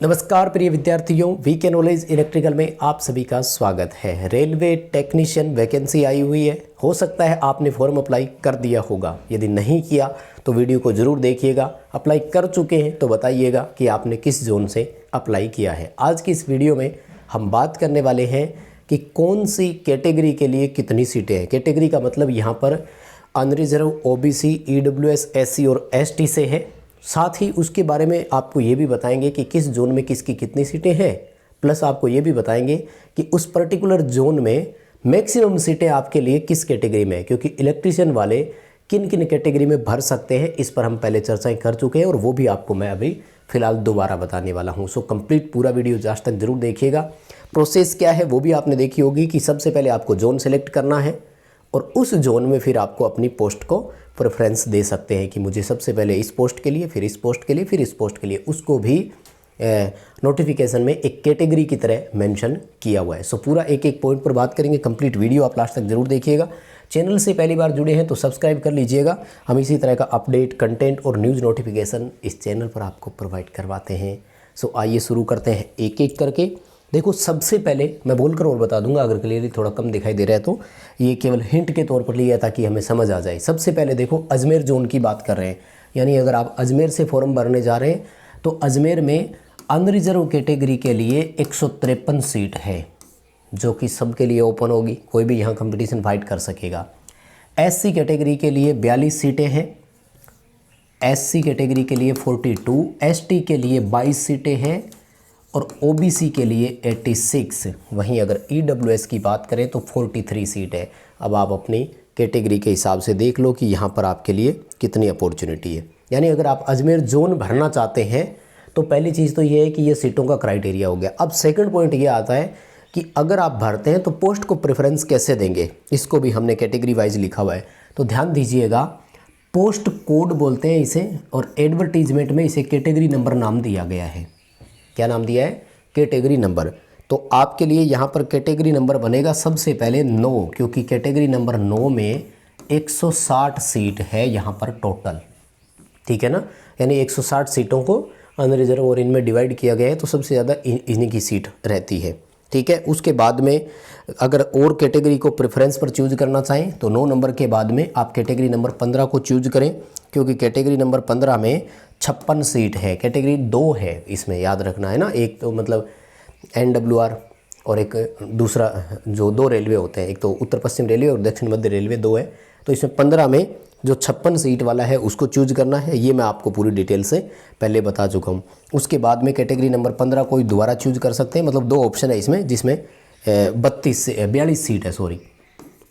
नमस्कार प्रिय विद्यार्थियों, वीके नॉलेज इलेक्ट्रिकल में आप सभी का स्वागत है। रेलवे टेक्नीशियन वैकेंसी आई हुई है। हो सकता है आपने फॉर्म अप्लाई कर दिया होगा। यदि नहीं किया तो वीडियो को ज़रूर देखिएगा। अप्लाई कर चुके हैं तो बताइएगा कि आपने किस जोन से अप्लाई किया है। आज की इस वीडियो में हम बात करने वाले हैं कि कौन सी कैटेगरी के लिए कितनी सीटें हैं। कैटेगरी का मतलब यहाँ पर अनरिजर्व, ओबीसी, ईडब्ल्यूएस, एससी और एसटी से है। साथ ही उसके बारे में आपको ये भी बताएंगे कि किस जोन में किसकी कितनी सीटें हैं। प्लस आपको ये भी बताएंगे कि उस पर्टिकुलर जोन में मैक्सिमम सीटें आपके लिए किस कैटेगरी में है, क्योंकि इलेक्ट्रीशियन वाले किन किन कैटेगरी में भर सकते हैं इस पर हम पहले चर्चाएं कर चुके हैं और वो भी आपको मैं अभी फ़िलहाल दोबारा बताने वाला हूं। सो कंप्लीट पूरा वीडियो लास्ट तक जरूर देखिएगा। प्रोसेस क्या है वो भी आपने देखी होगी कि सबसे पहले आपको जोन सेलेक्ट करना है और उस जोन में फिर आपको अपनी पोस्ट को प्रेफरेंस दे सकते हैं कि मुझे सबसे पहले इस पोस्ट के लिए, फिर इस पोस्ट के लिए, फिर इस पोस्ट के लिए। उसको भी नोटिफिकेशन में एक कैटेगरी की तरह मेंशन किया हुआ है। सो पूरा एक एक पॉइंट पर बात करेंगे। कंप्लीट वीडियो आप लास्ट तक जरूर देखिएगा। चैनल से पहली बार जुड़े हैं तो सब्सक्राइब कर लीजिएगा। हम इसी तरह का अपडेट, कंटेंट और न्यूज़ नोटिफिकेशन इस चैनल पर आपको प्रोवाइड करवाते हैं। सो आइए शुरू करते हैं एक एक करके। देखो, सबसे पहले मैं बोलकर और बता दूंगा, अगर क्लियरली थोड़ा कम दिखाई दे रहा है तो ये केवल हिंट के तौर पर लिया ताकि हमें समझ आ जाए। सबसे पहले देखो, अजमेर जोन की बात कर रहे हैं, यानी अगर आप अजमेर से फॉर्म भरने जा रहे हैं तो अजमेर में अनरिजर्व कैटेगरी के लिए 153 सीट है, जो कि सबके लिए ओपन होगी। कोई भी यहाँ कंपटीशन फाइट कर सकेगा। एससी कैटेगरी के लिए 42 सीटें हैं, एससी कैटेगरी के लिए 42, एसटी के लिए 22 सीटें हैं और ओबीसी के लिए 86। वहीं अगर ईडब्ल्यूएस की बात करें तो 43 सीट है। अब आप अपनी कैटेगरी के हिसाब से देख लो कि यहाँ पर आपके लिए कितनी अपॉर्चुनिटी है। यानी अगर आप अजमेर जोन भरना चाहते हैं तो पहली चीज़ तो ये है कि ये सीटों का क्राइटेरिया हो गया। अब सेकंड पॉइंट ये आता है कि अगर आप भरते हैं तो पोस्ट को प्रेफरेंस कैसे देंगे, इसको भी हमने कैटेगरी वाइज लिखा हुआ है। तो ध्यान दीजिएगा, पोस्ट कोड बोलते हैं इसे और एडवर्टीजमेंट में इसे कैटेगरी नंबर नाम दिया गया है। क्या नाम दिया है? Category number. तो आपके लिए यहाँ पर कैटेगरी नंबर बनेगा सबसे पहले 9, क्योंकि कैटेगरी नंबर 9 में 160 सीट है यहाँ पर टोटल। ठीक है ना, यानी 160 सीटों को अनरिजर्व और इनमें डिवाइड किया गया है, तो सबसे ज़्यादा इन्हीं की सीट रहती है। ठीक है, उसके बाद में अगर और कैटेगरी को प्रेफरेंस पर चूज करना चाहें तो 9 नंबर के बाद में आप कैटेगरी नंबर 15 को चूज करें, क्योंकि कैटेगरी नंबर 15 में 56 सीट है। कैटेगरी 2 है, इसमें याद रखना है ना। एक तो मतलब NWR और एक दूसरा जो 2 रेलवे होते हैं, एक तो उत्तर पश्चिम रेलवे और दक्षिण मध्य रेलवे 2 है। तो इसमें 15 में जो 56 सीट वाला है उसको चूज करना है। ये मैं आपको पूरी डिटेल से पहले बता चुका हूँ। उसके बाद में कैटेगरी नंबर 15 कोई दोबारा चूज कर सकते हैं। मतलब 2 ऑप्शन है इसमें, जिसमें 42 सीट है, सॉरी।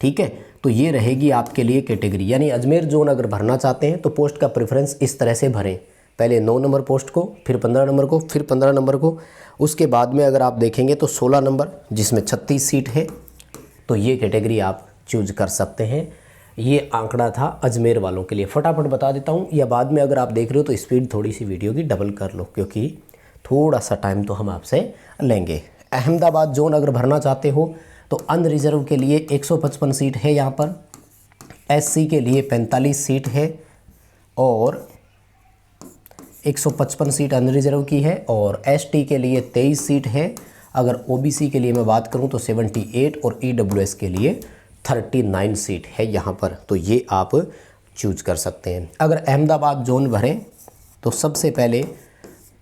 ठीक है, तो ये रहेगी आपके लिए कैटेगरी। यानी अजमेर जोन अगर भरना चाहते हैं तो पोस्ट का प्रेफरेंस इस तरह से भरें, पहले 9 नंबर पोस्ट को, फिर 15 नंबर को, फिर 15 नंबर को। उसके बाद में अगर आप देखेंगे तो 16 नंबर जिसमें 36 सीट है, तो ये कैटेगरी आप चूज कर सकते हैं। ये आंकड़ा था अजमेर वालों के लिए। फटाफट बता देता हूँ, या बाद में अगर आप देख रहे हो तो स्पीड थोड़ी सी वीडियो की डबल कर लो, क्योंकि थोड़ा सा टाइम तो हम आपसे लेंगे। अहमदाबाद जोन अगर भरना चाहते हो तो अनरिजर्व के लिए 155 सीट है यहाँ पर, एससी के लिए 45 सीट है और 155 सीट अनरिजर्व की है, और एसटी के लिए 23 सीट है। अगर ओबीसी के लिए मैं बात करूं तो 78 और ईडब्ल्यूएस के लिए 39 सीट है यहाँ पर। तो ये आप चूज कर सकते हैं। अगर अहमदाबाद जोन भरें तो सबसे पहले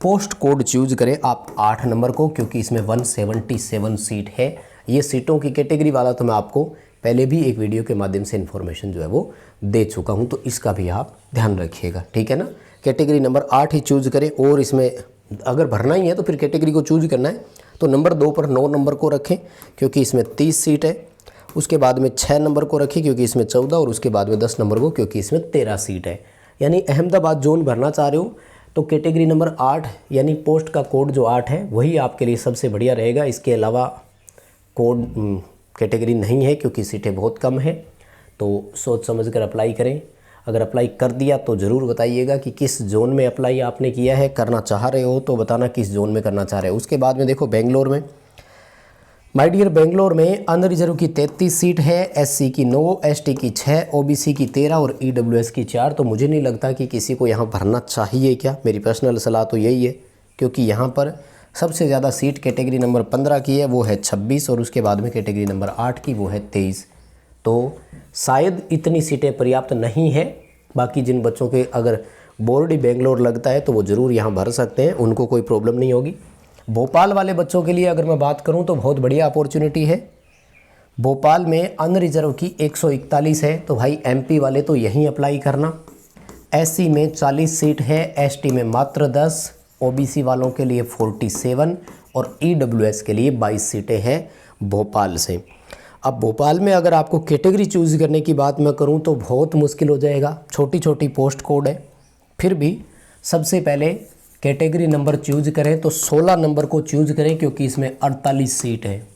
पोस्ट कोड चूज करें आप 8 नंबर को, क्योंकि इसमें 177 सीट है। ये सीटों की कैटेगरी वाला तो मैं आपको पहले भी एक वीडियो के माध्यम से इन्फॉर्मेशन जो है वो दे चुका हूँ, तो इसका भी आप ध्यान रखिएगा। ठीक है ना, कैटेगरी नंबर 8 ही चूज करें। और इसमें अगर भरना ही है तो फिर कैटेगरी को चूज करना है तो नंबर 2 पर 9 नंबर को रखें, क्योंकि इसमें 30 सीट है। उसके बाद में 6 नंबर को रखें, क्योंकि इसमें 14, और उसके बाद में 10 नंबर को, क्योंकि इसमें 13 सीट है। यानी अहमदाबाद जोन भरना चाह रहे हो तो कैटेगरी नंबर 8 यानी पोस्ट का कोड जो 8 है वही आपके लिए सबसे बढ़िया रहेगा। इसके अलावा कोड कैटेगरी नहीं है, क्योंकि सीटें बहुत कम है। तो सोच समझ कर अप्लाई करें। अगर अप्लाई कर दिया तो ज़रूर बताइएगा कि किस जोन में अप्लाई आपने किया है। करना चाह रहे हो तो बताना किस जोन में करना चाह रहे हो। उसके बाद में देखो, बेंगलोर में, माय डियर, बेंगलोर में अनरिजर्व की 33 सीट है, एससी की 9, एसटी की 6, ओबीसी की 13 और ईडब्ल्यूएस की 4। तो मुझे नहीं लगता कि किसी को यहाँ भरना चाहिए। क्या, मेरी पर्सनल सलाह तो यही है, क्योंकि यहाँ पर सबसे ज़्यादा सीट कैटेगरी नंबर 15 की है, वो है 26, और उसके बाद में कैटेगरी नंबर 8 की वो है 23। तो शायद इतनी सीटें पर्याप्त नहीं है। बाकी जिन बच्चों के अगर बोर्ड ही बेंगलोर लगता है तो वो ज़रूर यहाँ भर सकते हैं, उनको कोई प्रॉब्लम नहीं होगी। भोपाल वाले बच्चों के लिए अगर मैं बात करूँ तो बहुत बढ़िया अपॉर्चुनिटी है। भोपाल में अनरिजर्व की 141 है, तो भाई एमपी वाले तो यहीं अप्लाई करना। एससी में 40 सीट है, एसटी में मात्र 10, ओबीसी वालों के लिए 47 और ईडब्ल्यूएस के लिए 22 सीटें हैं भोपाल से। अब भोपाल में अगर आपको कैटेगरी चूज़ करने की बात मैं करूं तो बहुत मुश्किल हो जाएगा, छोटी छोटी पोस्ट कोड है। फिर भी सबसे पहले कैटेगरी नंबर चूज़ करें तो 16 नंबर को चूज़ करें, क्योंकि इसमें 48 सीट है।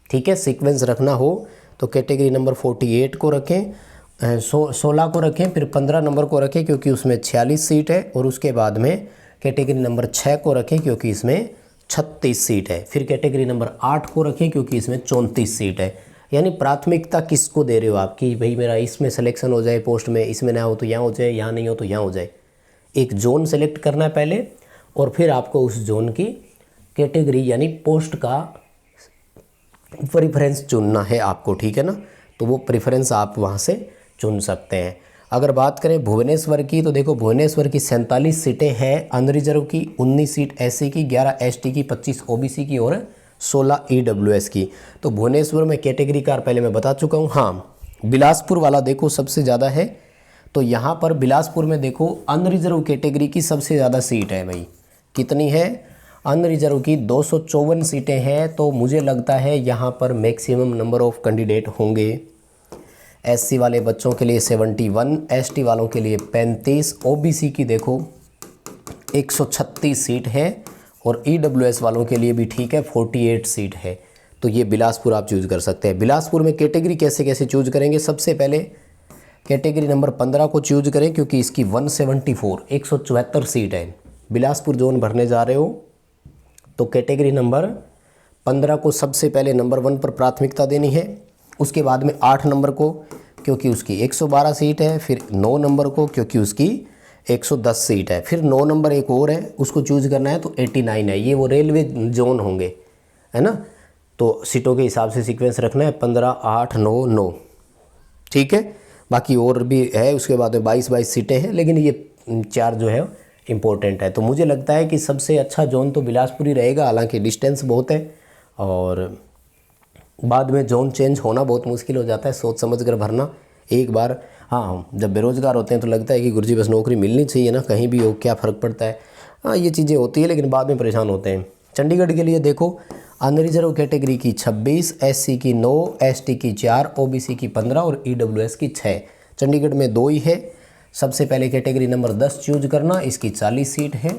ठीक है, सीक्वेंस रखना हो तो कैटेगरी नंबर 48 को रखें, 16 को रखें, फिर 15 नंबर को रखें क्योंकि उसमें 46 सीट है, और उसके बाद में कैटेगरी नंबर 6 को रखें क्योंकि इसमें 36 सीट है, फिर कैटेगरी नंबर 8 को रखें क्योंकि इसमें 34 सीट है। यानी प्राथमिकता किसको दे रहे हो आप कि भाई मेरा इसमें सिलेक्शन हो जाए पोस्ट में, इसमें ना हो तो यहाँ हो जाए, यहाँ नहीं हो तो यहाँ हो जाए। एक जोन सेलेक्ट करना है पहले, और फिर आपको उस जोन की कैटेगरी यानी पोस्ट का प्रेफरेंस चुनना है आपको। ठीक है ना, तो वो प्रेफरेंस आप वहाँ से चुन सकते हैं। अगर बात करें भुवनेश्वर की तो देखो भुवनेश्वर की 47 सीटें हैं अनरिजर्व की, 19 सीट एससी की, 11 एसटी की, 25 ओबीसी की और 16 ईडब्ल्यूएस की। तो भुवनेश्वर में कैटेगरी कार पहले मैं बता चुका हूँ। हाँ, बिलासपुर वाला देखो सबसे ज़्यादा है, तो यहाँ पर बिलासपुर में देखो अनरिजर्व कैटेगरी की सबसे ज़्यादा सीट है भाई। कितनी है? अनरिजर्व की 254 सीटें हैं, तो मुझे लगता है यहाँ पर मैक्सिमम नंबर ऑफ़ कैंडिडेट होंगे। एससी वाले बच्चों के लिए 71, एसटी वालों के लिए 35, ओबीसी की देखो 136 सीट है, और ईडब्ल्यूएस वालों के लिए भी ठीक है 48 सीट है। तो ये बिलासपुर आप चूज़ कर सकते हैं। बिलासपुर में कैटेगरी कैसे कैसे चूज़ करेंगे? सबसे पहले कैटेगरी नंबर 15 को चूज़ करें क्योंकि इसकी 174 सीट है। बिलासपुर जोन भरने जा रहे हो तो कैटेगरी नंबर 15 को सबसे पहले नंबर 1 पर प्राथमिकता देनी है। उसके बाद में 8 नंबर को क्योंकि उसकी 112 सीट है, फिर 9 नंबर को क्योंकि उसकी 110 सीट है, फिर 9 नंबर एक और है उसको चूज़ करना है तो 89 है। ये वो रेलवे जोन होंगे, है ना, तो सीटों के हिसाब से सीक्वेंस रखना है 15, 8, 9, 9। ठीक है, बाकी और भी है, उसके बाद में 22 सीटें हैं, लेकिन ये 4 जो है इम्पोर्टेंट है। तो मुझे लगता है कि सबसे अच्छा जोन तो बिलासपुर ही रहेगा, हालांकि डिस्टेंस बहुत है और बाद में जोन चेंज होना बहुत मुश्किल हो जाता है। सोच समझ कर भरना एक बार। हाँ, जब बेरोज़गार होते हैं तो लगता है कि गुरुजी बस नौकरी मिलनी चाहिए ना, कहीं भी हो, क्या फ़र्क पड़ता है। हाँ, ये चीज़ें होती है, लेकिन बाद में परेशान होते हैं। चंडीगढ़ के लिए देखो अनरिजर्व कैटेगरी की 26, एससी की 9, एसटी की 4, ओबीसी की 15 और ईडब्ल्यूएस की 6। चंडीगढ़ में 2 ही है। सबसे पहले कैटेगरी नंबर 10 चूज करना, इसकी 40 सीट है,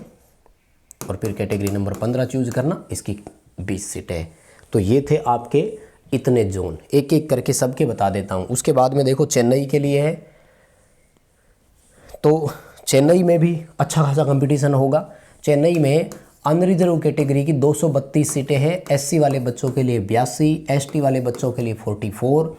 और फिर कैटेगरी नंबर 15 चूज करना, इसकी 20 सीटें हैं। तो ये थे आपके इतने जोन, एक एक करके सबके बता देता हूँ। उसके बाद में देखो चेन्नई के लिए है, तो चेन्नई में भी अच्छा खासा कंपटीशन होगा। चेन्नई में अनरिजर्व कैटेगरी की 232 सीटें हैं, एससी वाले बच्चों के लिए 82, एसटी वाले बच्चों के लिए 44,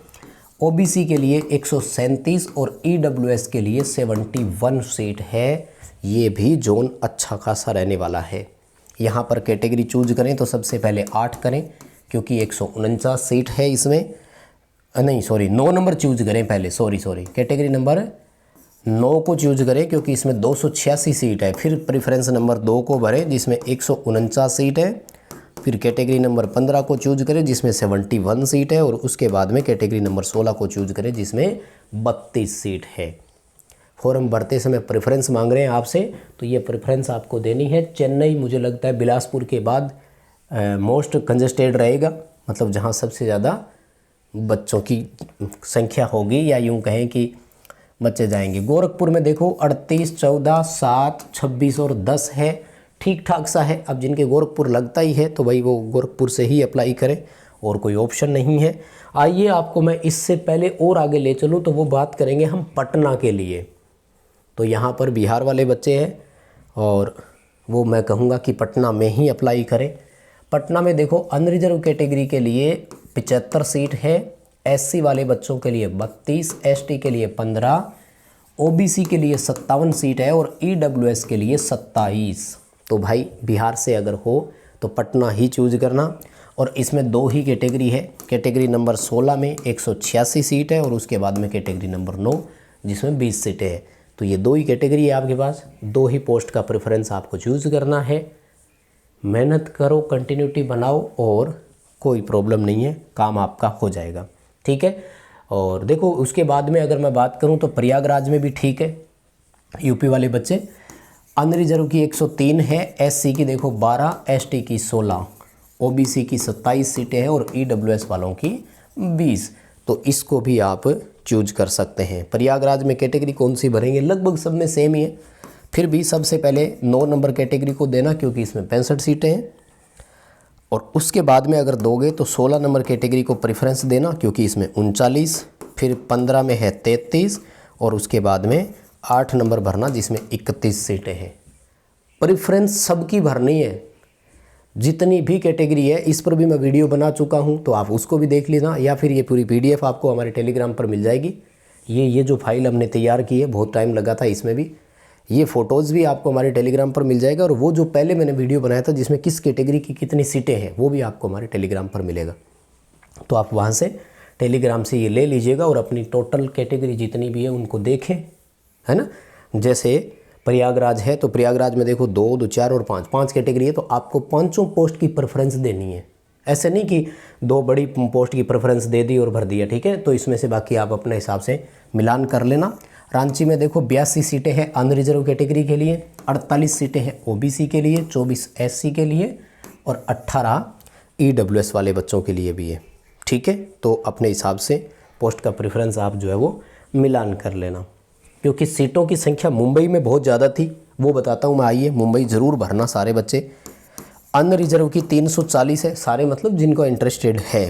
ओबीसी के लिए 137 और ईडब्ल्यूएस के लिए 71 सीट है। ये भी जोन अच्छा खासा रहने वाला है। यहाँ पर कैटेगरी चूज करें तो सबसे पहले 8 करें क्योंकि 149 सीट है इसमें। नहीं सॉरी, 9 नंबर चूज करें पहले, सॉरी कैटेगरी नंबर 9 को चूज करें क्योंकि इसमें 286 सीट है। फिर प्रेफरेंस नंबर 2 को भरें जिसमें 149 सीट है। फिर कैटेगरी नंबर 15 को चूज करें जिसमें 71 सीट है, और उसके बाद में कैटेगरी नंबर 16 को चूज करें जिसमें 32 सीट है। फॉर्म भरते समय प्रेफरेंस मांग रहे हैं आपसे, तो ये प्रेफरेंस आपको देनी है। चेन्नई मुझे लगता है बिलासपुर के बाद मोस्ट कंजेस्टेड रहेगा, मतलब जहाँ सबसे ज़्यादा बच्चों की संख्या होगी, या यूँ कहें कि बच्चे जाएंगे। गोरखपुर में देखो 38, 14, 7, 26 और 10 है, ठीक ठाक सा है। अब जिनके गोरखपुर लगता ही है तो भाई वो गोरखपुर से ही अप्लाई करें, और कोई ऑप्शन नहीं है। आइए आपको मैं इससे पहले और आगे ले चलूँ तो वो बात करेंगे हम पटना के लिए। तो यहाँ पर बिहार वाले बच्चे हैं और वो मैं कहूँगा कि पटना में ही अप्लाई करें। पटना में देखो अनरिजर्व कैटेगरी के लिए 75 सीट है, एससी वाले बच्चों के लिए 32, एसटी के लिए 15, ओबीसी के लिए 57 सीट है और ईडब्ल्यूएस के लिए 27। तो भाई बिहार से अगर हो तो पटना ही चूज करना। और इसमें 2 ही कैटेगरी है। कैटेगरी नंबर 16 में 186 सीट है और उसके बाद में कैटेगरी नंबर 9 जिसमें 20 सीटें हैं। तो ये 2 ही कैटेगरी है आपके पास, 2 ही पोस्ट का प्रेफरेंस आपको चूज़ करना है। मेहनत करो, कंटिन्यूटी बनाओ और कोई प्रॉब्लम नहीं है, काम आपका हो जाएगा, ठीक है। और देखो उसके बाद में अगर मैं बात करूं तो प्रयागराज में भी ठीक है, यूपी वाले बच्चे। अनरिजर्व की 103 है, एससी की देखो 12, एसटी की 16, ओबीसी की 27 सीटें हैं और ईडब्ल्यूएस वालों की 20। तो इसको भी आप चूज कर सकते हैं। प्रयागराज में कैटेगरी कौन सी भरेंगे, लगभग सब में सेम ही है। फिर भी सबसे पहले 9 नंबर कैटेगरी को देना क्योंकि इसमें 65 सीटें हैं। और उसके बाद में अगर दोगे तो 16 नंबर कैटेगरी को प्रेफरेंस देना क्योंकि इसमें 39, फिर 15 में है 33 और उसके बाद में 8 नंबर भरना जिसमें 31 सीटें हैं। प्रेफरेंस सबकी भरनी है, जितनी भी कैटेगरी है। इस पर भी मैं वीडियो बना चुका हूं तो आप उसको भी देख लेना, या फिर ये पूरी पीडीएफ आपको हमारे टेलीग्राम पर मिल जाएगी। ये जो फाइल हमने तैयार की है, बहुत टाइम लगा था इसमें भी। ये फ़ोटोज़ भी आपको हमारे टेलीग्राम पर मिल जाएगा और वो जो पहले मैंने वीडियो बनाया था जिसमें किस कैटेगरी की कितनी सीटें हैं वो भी आपको हमारे टेलीग्राम पर मिलेगा। तो आप वहाँ से टेलीग्राम से ये ले लीजिएगा और अपनी टोटल कैटेगरी जितनी भी है उनको देखें, है ना। जैसे प्रयागराज है तो प्रयागराज में देखो 2, 2, 4 और 5 कैटेगरी है, तो आपको 5 पोस्ट की प्रेफरेंस देनी है। ऐसे नहीं कि 2 बड़ी पोस्ट की प्रेफरेंस दे दी और भर दिया, ठीक है। तो इसमें से बाकी आप अपने हिसाब से मिलान कर लेना। रांची में देखो 82 सीटें हैं अनरिजर्व कैटेगरी के लिए, 48 सीटें हैं ओबीसी के लिए, 24 एससी के लिए और 18 ईडब्ल्यूएस वाले बच्चों के लिए भी है, ठीक है। तो अपने हिसाब से पोस्ट का प्रेफरेंस आप जो है वो मिलान कर लेना। क्योंकि सीटों की संख्या मुंबई में बहुत ज़्यादा थी, वो बताता हूँ मैं। आइए, मुंबई ज़रूर भरना सारे बच्चे। अनरिजर्व की 340 है, सारे मतलब जिनको इंटरेस्टेड है।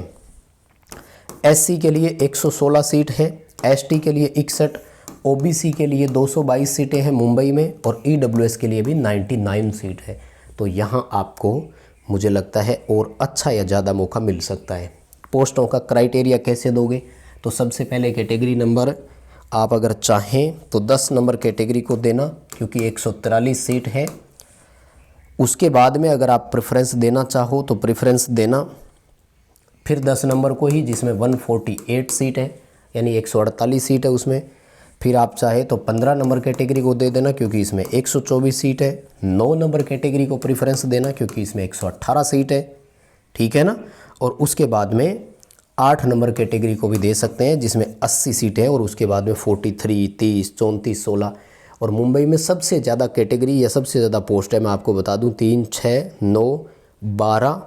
एससी के लिए 116 सीट है, एसटी के लिए 61, ओबीसी के लिए 222 सीटें हैं मुंबई में और ईडब्ल्यूएस के लिए भी 99 सीट है। तो यहाँ आपको मुझे लगता है और अच्छा या ज़्यादा मौका मिल सकता है। पोस्टों का क्राइटेरिया कैसे दोगे, तो सबसे पहले कैटेगरी नंबर आप अगर चाहें तो 10 नंबर कैटेगरी को देना क्योंकि 143 सीट है। उसके बाद में अगर आप प्रेफरेंस देना चाहो तो प्रेफरेंस देना फिर 10 नंबर को ही जिसमें 148 सीट है, यानी 148 सीट है उसमें। फिर आप चाहे तो 15 नंबर कैटेगरी को दे देना क्योंकि इसमें 124 सीट है। 9 नंबर कैटेगरी को प्रेफरेंस देना क्योंकि इसमें 118 सीट है, ठीक है ना। और उसके बाद में 8 नंबर कैटेगरी को भी दे सकते हैं जिसमें 80 सीटें हैं और उसके बाद में 43, 30, 34, 16। और मुंबई में सबसे ज़्यादा कैटेगरी या सबसे ज़्यादा पोस्ट है, मैं आपको बता दूं, 3, 6, 9, 12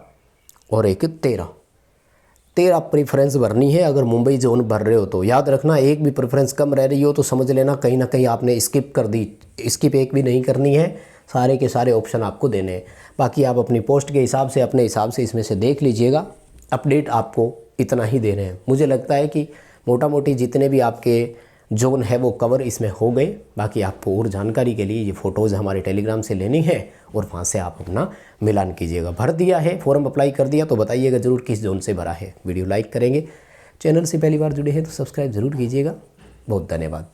और एक 13 प्रेफरेंस भरनी है। अगर मुंबई जोन भर रहे हो तो याद रखना, एक भी प्रेफरेंस कम रह रही हो तो समझ लेना कहीं ना कहीं आपने स्किप कर दी। स्किप एक भी नहीं करनी है, सारे के सारे ऑप्शन आपको देने हैं। बाकी आप अपनी पोस्ट के हिसाब से अपने हिसाब से इसमें से देख लीजिएगा। अपडेट आपको इतना ही दे रहे हैं। मुझे लगता है कि मोटा मोटी जितने भी आपके जोन है वो कवर इसमें हो गए। बाकी आपको और जानकारी के लिए ये फ़ोटोज़ हमारे टेलीग्राम से लेनी है और वहाँ से आप अपना मिलान कीजिएगा। भर दिया है, फॉर्म अप्लाई कर दिया तो बताइएगा ज़रूर किस जोन से भरा है। वीडियो लाइक करेंगे, चैनल से पहली बार जुड़े हैं तो सब्सक्राइब ज़रूर कीजिएगा। बहुत धन्यवाद।